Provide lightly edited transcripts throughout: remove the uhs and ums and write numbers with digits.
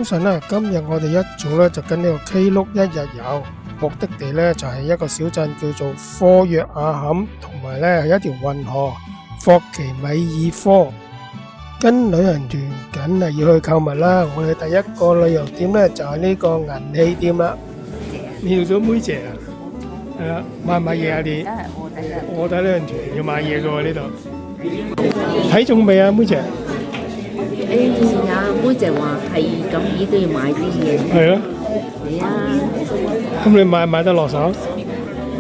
晨咧，今日我哋一早咧就跟呢個 Klook 一日遊，目的地咧就係一個小鎮叫做科約亞坎，同埋咧係一條運河霍奇米爾科。跟旅行團梗係要去購物啦，我哋第一個旅遊店咧就係呢個銀器店啦。你要咗妹姐啊？係啊，買唔買嘢啊你？我睇旅行團要買嘢嘅喎呢度。睇中未啊，妹姐？妹姐話係咁依都要買啲嘢。係咯。係啊。咁你買唔買得落手？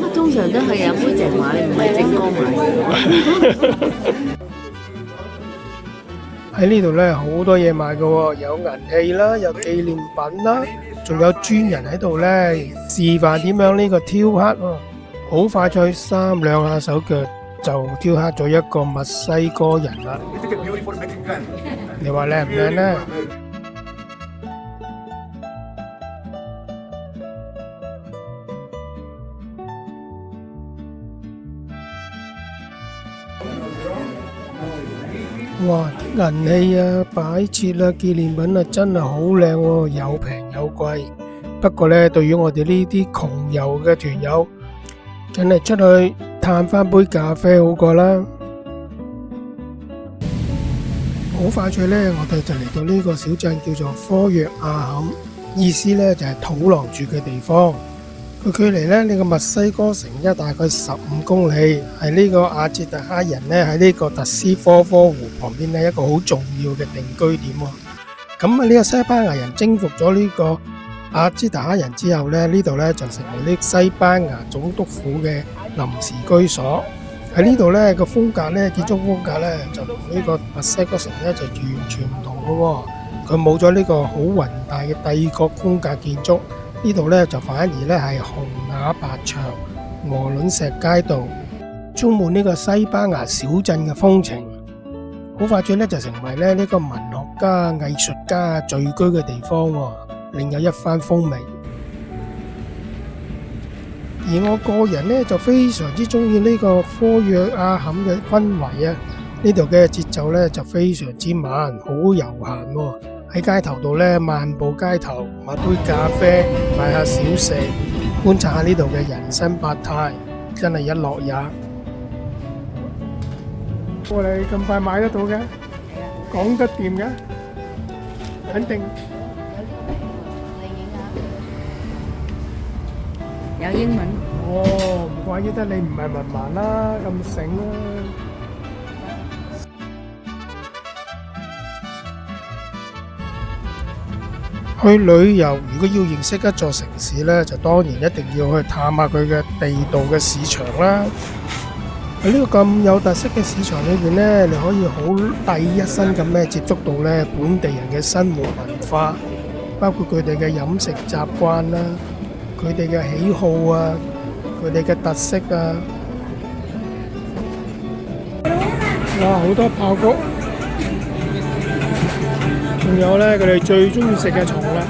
咁通常都係妹姐買，唔係正哥買。喺呢度咧好多嘢賣嘅喎，有銀器啦，有紀念品啦，仲有專人喺度咧示範點樣呢個雕刻喎。好快脆3-2下手腳就雕刻咗一個墨西哥人啦。你話靚唔靚呢？哇！啲銀器啊、擺設啊、紀念品啊，真係好靚喎，有平有貴。不過呢，對於我哋呢啲窮遊嘅團友，梗係出去嘆翻杯咖啡好過啦。好快脆呢，我哋就嚟到呢個小鎮叫做科約亞坎，意思呢就係土狼住嘅地方。佢距離呢個墨西哥城大概15公里，係呢個阿茲特克人呢喺呢個特斯科科湖旁邊呢一個好重要嘅定居點喎。咁啊呢個西班牙人征服咗呢個阿茲特克人之後呢，呢度呢就成為呢西班牙總督府嘅臨時居所。喺呢度呢個風格呢，建築風格呢就同呢個墨西哥城呢就完全唔同嘅喎。佢冇咗呢個好宏大嘅帝國風格建築。呢度呢就反而呢係紅瓦白牆、鵝卵石街道，充滿呢個西班牙小鎮嘅風情。好快脆呢就成為呢個文學家、藝術家聚居嘅地方喎，另有一番風味。而我個人呢就非常之中意呢個科約亞坎嘅氛圍啊！呢度嘅節奏呢就非常之慢，好悠閒喎。喺街頭度呢，漫步街頭，買杯咖啡，買下小食，觀察下呢度嘅人生百態，真係一樂也。我哋咁快買得到嘅，講得掂嘅，肯定。有英文。哦，唔怪之得你唔係文盲啦，咁醒啦。去旅遊，如果要認識一座城市呢，就當然一定要去探下佢嘅地道嘅市場啦。喺呢個咁有特色嘅市場裏邊呢，你可以好第一身咁咧接觸到呢本地人嘅生活文化，包括佢哋嘅飲食習慣啦，佢哋嘅喜好啊，佢哋嘅特色啊。哇！好多爆谷。仲有呢，佢哋最中意食嘅蟲啦，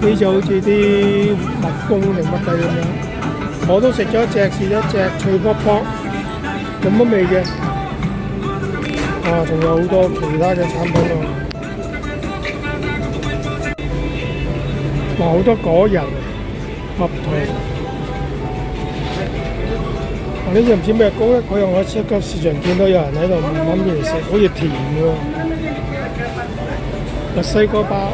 呢就好似啲蜜蜂定乜鬼咁樣。我都食咗一隻，試咗一隻脆卜卜，冇乜味嘅。仲有好多其他嘅產品喎。好多果仁、合桃。呢隻唔知咩糕咧，嗰日我喺超級市場見到有人喺度揾嘢食，好似甜喎。墨西哥包，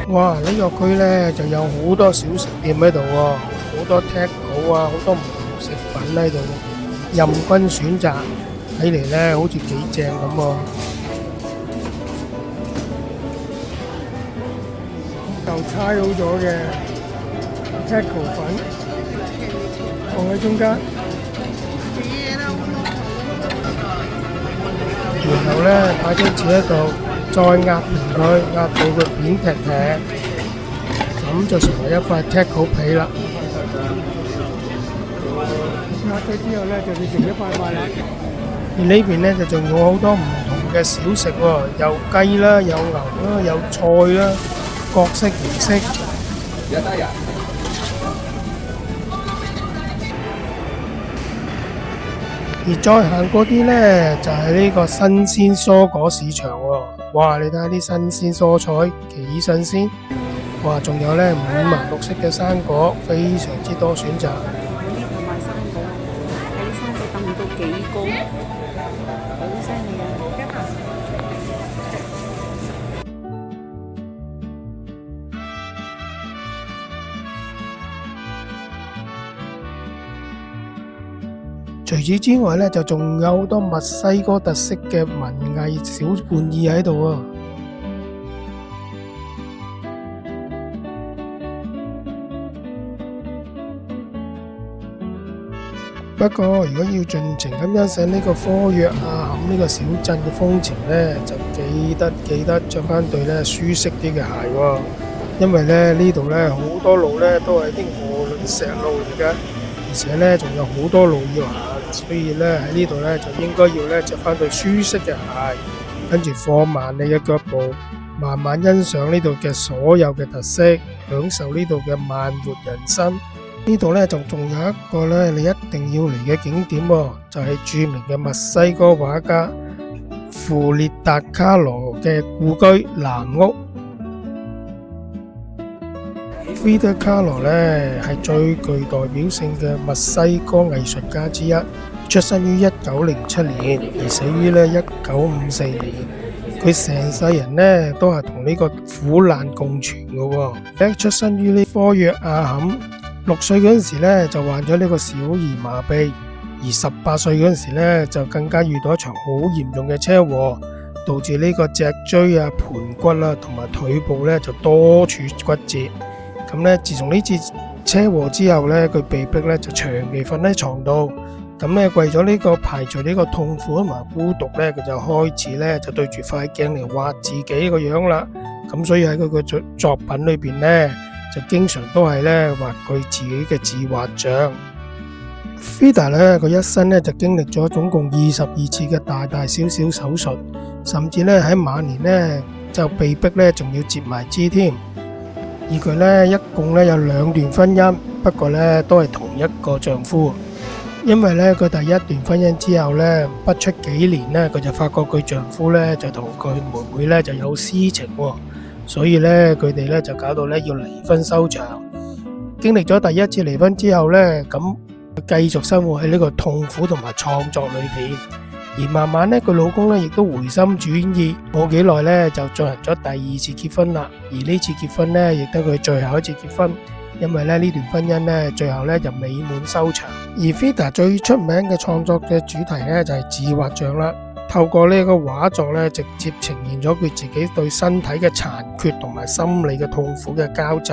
哇！呢個區呢就有好多小食店喺度喎，好多 taco 啊，好多唔同食品喺度，任君選擇，睇嚟呢好似幾正咁喎。就猜好咗嘅 taco 粉放喺中間，然後呢擺張紙喺度。再壓平佢，壓到佢扁平平，咁就成為一塊 taco 皮啦。壓咗之後呢，就變成一塊塊啦。而呢邊呢，就仲有好多唔同嘅小食喎，有雞啦，有牛啦，有菜啦，各式形式。而再行過啲呢，就係呢個新鮮蔬果市場喎。哇！你睇下啲新鮮蔬菜幾新鮮，哇！仲有呢五顏六色嘅生果，非常之多選擇。喺呢度賣生果，睇啲生果等到幾高，好犀利啊！除此之外呢，就仲有好多墨西哥特色嘅文藝小玩意喺度啊！不過，如果要盡情咁欣賞呢個科約亞坎呢個小鎮嘅風情呢，就記得着翻對呢舒適啲嘅鞋喎，因為呢度呢好多路呢都係啲鵝卵石路嚟㗎，而且呢仲有好多路要行，所以呢喺呢度呢就應該要呢着翻對舒適嘅鞋，跟住放慢你嘅腳步，慢慢欣賞呢度嘅所有嘅特色，享受呢度嘅慢活人生。呢度呢就仲有一個呢你一定要嚟嘅景點喎，就係著名嘅墨西哥畫家芙列達卡羅嘅故居藍屋。Frida Kahlo 呢係最具代表性嘅墨西哥藝術家之一，出生於1907年，而死於呢1954年。佢成世人呢都係同呢個苦難共存嘅喎。出生於呢科約亞坎，6歲嗰陣時呢就患咗呢個小兒麻痹，而18歲嗰陣時呢就更加遇到一場好嚴重嘅車禍，導致呢個脊椎啊、盤骨啊同埋腿部呢就多處骨折。咁呢，自從呢次車禍之後呢，佢被逼呢就長期瞓喺床度。咁呢，為咗呢個排除呢個痛苦同埋孤獨呢，佢就開始呢就對住塊鏡嚟畫自己個樣啦。咁所以喺佢嘅作品裏邊呢，就經常都係呢畫佢自己嘅自畫像。Frida 呢，佢一生呢就經歷咗總共22次嘅大大小小手術，甚至呢喺晚年呢就被逼呢仲要截埋肢添。而佢呢一共呢有2段婚姻，不過呢都係同一個丈夫。因為呢佢第一段婚姻之後呢，不出幾年呢，佢就發覺佢丈夫呢就同佢妹妹呢就有私情喎，所以呢佢哋呢就搞到呢要離婚收場。經歷咗第一次離婚之後呢，咁繼續生活喺呢個痛苦同埋創作裏邊。而慢慢呢，佢老公呢亦都回心轉意，冇幾耐呢就進行咗第2次結婚啦。而呢次結婚呢，亦都係佢最後一次結婚，因為呢段婚姻呢，最後呢就美滿收場。而 Frida 最出名嘅創作嘅主題呢，就係自畫像啦，透過呢個畫作呢，直接呈現咗佢自己對身體嘅殘缺同埋心理嘅痛苦嘅交集。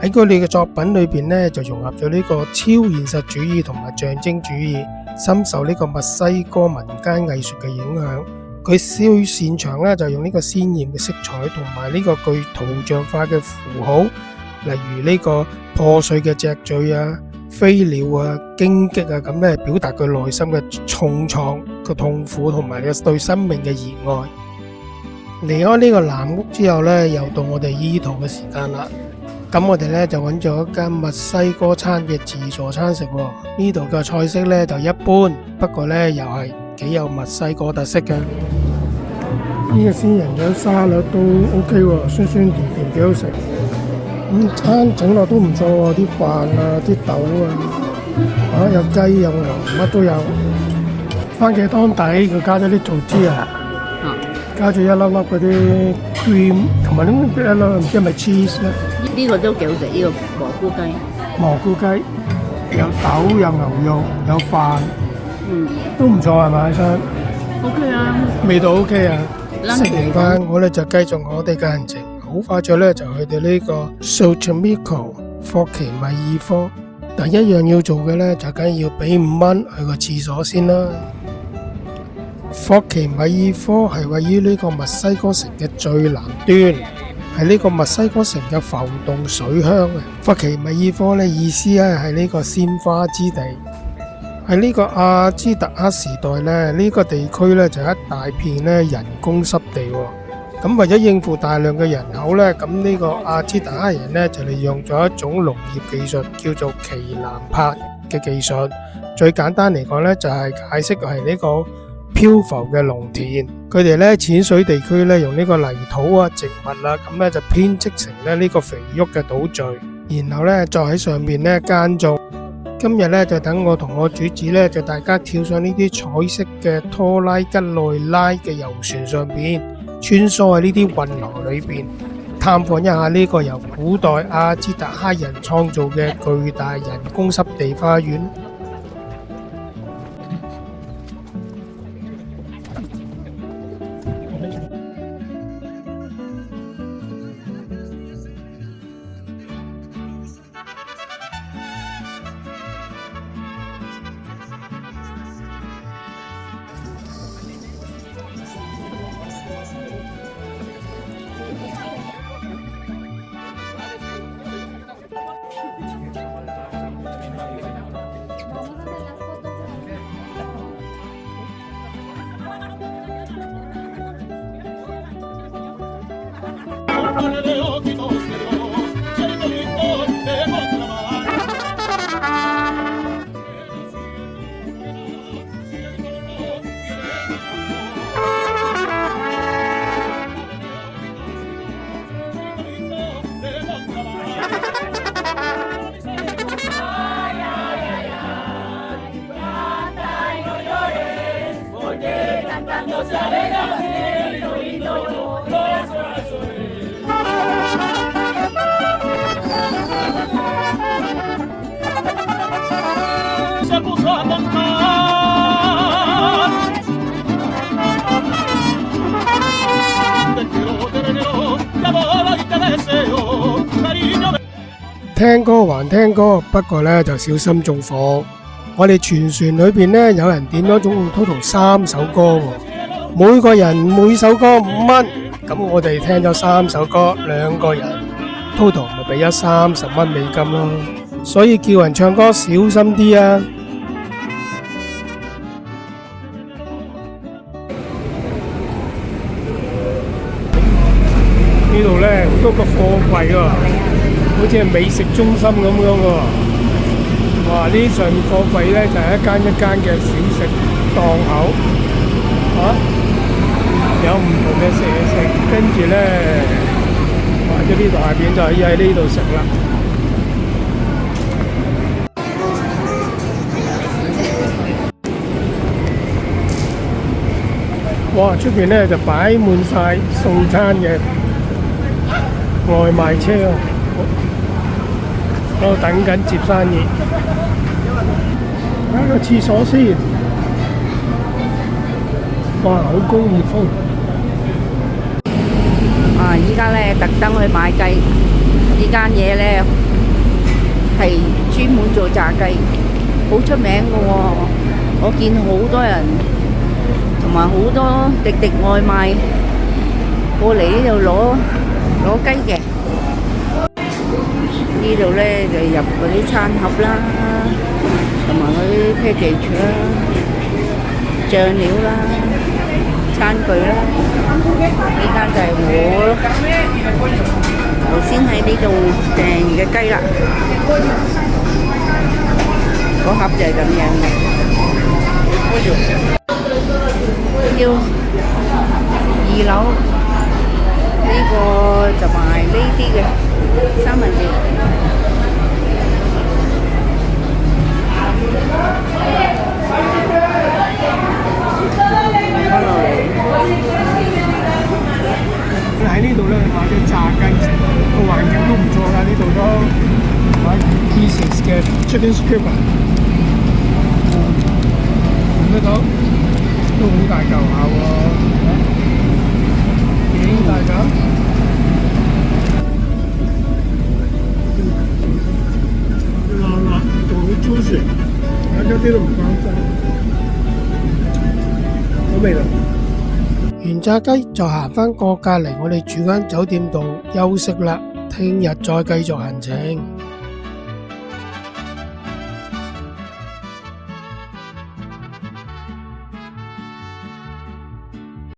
喺佢哋嘅作品裏邊呢，就融合咗呢個超現實主義同埋象徵主義，深受呢個墨西哥民間藝術嘅影響。佢最擅長呢，就用呢個鮮豔嘅色彩同埋呢個具圖像化嘅符號，例如呢個破碎嘅脊椎啊、飛鳥啊、荊棘啊，咁呢表達佢內心嘅重創、個痛苦同埋佢對生命嘅熱愛。離開呢個藍屋之後呢，又到我哋依圖嘅時間啦。咁我哋呢就揾咗一間墨西哥餐嘅自助餐食喎。呢度嘅菜式呢就一般，不過呢又係幾有墨西哥特色嘅。呢個鮮人掌沙律都 OK 喎，酸酸甜甜幾好食。餐整落都唔錯喎，啲飯啊、啲豆啊，有雞有牛，乜都有。番茄湯底佢加咗啲tortilla，加咗一粒粒嗰啲 cream， 同埋呢一粒唔知係咪 cheese 咧？呢個都幾好食，呢個蘑菇雞。蘑菇雞有豆有牛肉有飯，都唔錯係咪先 ？OK 啊，味道 OK 啊。食完飯我哋就繼續我哋嘅行程，好快脆咧就去到呢個 Xochimilco 霍奇米爾科。第一樣要做嘅咧就梗係要俾5蚊去個廁所先啦。霍奇米爾科係位於呢個墨西哥城嘅最南端，係呢個墨西哥城嘅浮動水鄉嘅。霍奇米爾科呢意思咧係呢個鮮花之地。喺呢個阿茲特克時代咧，呢個地區咧就一大片咧人工濕地喎。咁為咗應付大量嘅人口咧，咁呢個阿茲特克人咧就利用咗一種農業技術，叫做奇蘭帕嘅技術，最簡單嚟講呢，就係解釋係呢個漂浮嘅農田。佢哋呢淺水地區呢，用呢個泥土啊、植物啊，咁呢就編織成呢個肥沃嘅島嶼，然後呢再喺上面呢耕種。今日呢，就等我同我主子呢，就大家跳上呢啲彩色嘅拖拉吉內拉嘅遊船上邊，穿梭喺呢啲運河裏邊，探訪一下呢個由古代阿茲特克人創造嘅巨大人工濕地花園。聽歌還聽歌，不過呢就小心中伏。我哋全船裏邊呢，有人點咗總共 total 3首歌喎，每個人每首歌5蚊，咁我哋聽咗3首歌，2個人 total 咪俾咗30蚊美金咯。所以叫人唱歌小心啲啊！呢度呢好多個貨櫃喎，好似係美食中心咁樣喎。哇！呢上面貨櫃呢就係一間一間嘅小食檔口，有唔同嘅食，跟住呢，或者呢度下邊就可以喺呢度食啦。哇！出邊呢就擺滿晒送餐嘅外賣車喎，喺度等緊接生意。睇個廁所先，哇！好工業風。依家咧特登去買雞，呢間嘢咧係專門做炸雞，好出名嘅喎。我見好多人同埋好多滴滴外賣過嚟呢度攞雞嘅。呢度咧就入嗰啲餐盒啦，同埋嗰啲 package 啦、醬料啦、餐具啦。呢間就係我頭先喺呢度訂嘅雞啦，嗰盒就係咁樣嘅。要2樓呢個就賣呢啲嘅三文治。喺呢度咧買啲炸雞食，個環境都唔錯㗎。呢度都買 pieces 嘅 chicken strip 啊，見得到都好大嚿下喎，幾大嚿？辣仲好 juicy，一啲都唔乾身，好味道。完炸雞就行返過隔離我哋住間酒店度休息啦，聽日再繼續行程。